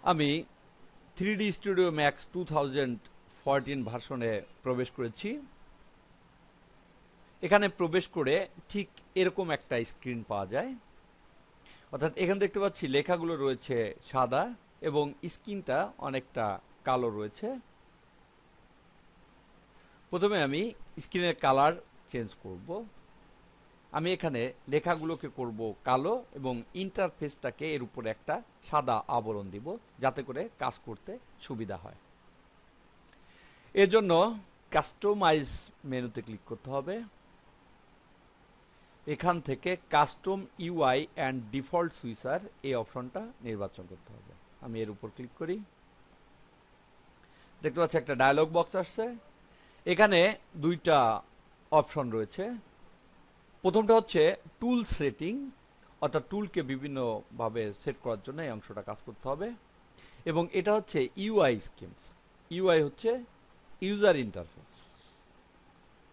আমি 3D Studio Max 2014 ভার্সনে প্রবেশ করেছি। এখানে প্রবেশ করে ঠিক এরকম একটা স্ক্রিন পাওয়া যায়। অর্থাৎ এখানে দেখতে পাচ্ছি লেখাগুলো রয়েছে সাদা এবং স্ক্রিনটা অনেকটা কালো রয়েছে। প্রথমে আমি স্ক্রিনের কালার চেঞ্জ করব। আমি এখানে লেখাগুলোকে করব কালো এবং ইন্টারফেসটাকে এর উপরে একটা সাদা আবরণ দিব, যাতে করে কাজ করতে সুবিধা হয়। এর জন্য কাস্টমাইজ মেনুতে ক্লিক করতে হবে। এখান থেকে custom UI and default switcher এই অপশনটা নির্বাচন করতে হবে। আমি এর উপর ক্লিক করি। দেখতে পাচ্ছি একটা ডায়লগ বক্স আসছে। এখানে দুইটা অপশন রয়েছে। প্রথমটা হচ্ছে টুল সেটিং, অর্থাৎ টুলকে বিভিন্নভাবে সেট করার জন্য এই অংশটা কাজ করতে হবে। এবং এটা হচ্ছে ইউআই স্কিমস। ইউআই হচ্ছে ইউজার ইন্টারফেস,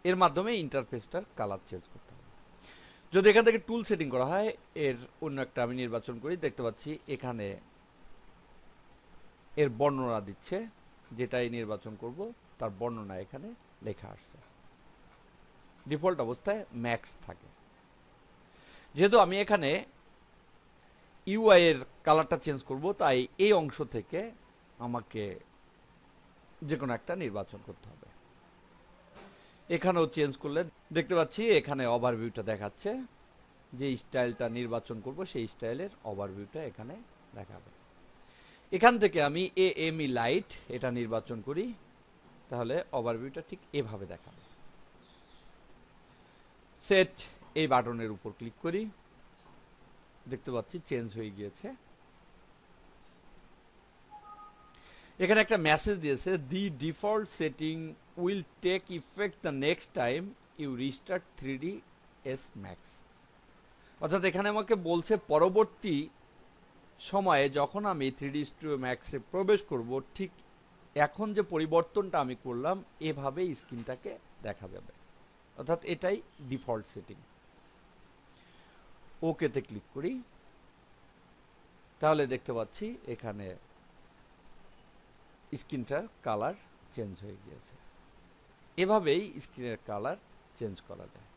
এর মাধ্যমে ইন্টারফেসটার কালার চেঞ্জ করতে হবে। যদি এখান থেকে টুল সেটিং করা হয়, এর অন্য একটা আমি নির্বাচন করি। দেখতে পাচ্ছি এখানে এর বর্ণনা দিচ্ছে, যেটাই নির্বাচন করব তার বর্ণনা এখানে লেখা আসছে। ডিফল্ট অবস্থায় ম্যাক্স থাকে। যেহেতু আমি এখানে ইউআই এর কালারটা চেঞ্জ করব, তাই এই অংশ থেকে আমাকে যে কোনো একটা নির্বাচন করতে হবে। এখানেও চেঞ্জ করলে দেখতে পাচ্ছি এখানে ওভারভিউটা দেখাচ্ছে। যে স্টাইলটা নির্বাচন করব সেই স্টাইলের ওভারভিউটা এখানে দেখাবে। এখান থেকে আমি এএমই লাইট এটা নির্বাচন করি, তাহলে ওভারভিউটা ঠিক এভাবে দেখাবে। সেট এই বাটনের উপর ক্লিক করি। দেখতে পাচ্ছি চেঞ্জ হয়ে গিয়েছে। এখানে একটা মেসেজ দিয়েছে, the default setting will take effect the next time you restart 3ds Max। অর্থাৎ এখানে আমাকে বলছে পরবর্তী সময়ে যখন আমি 3D Studio Max এ প্রবেশ করব, ঠিক এখন যে পরিবর্তনটা আমি করলাম এভাবেই স্ক্রিনটাকে দেখা যাবে। অর্থাৎ এটাই ডিফল্ট সেটিং। ওকেতে ক্লিক করি। তাহলে দেখতে পাচ্ছি এখানে স্ক্রিনটার কালার চেঞ্জ হয়ে গিয়েছে। এভাবেই স্ক্রিনের কালার চেঞ্জ করা যায়।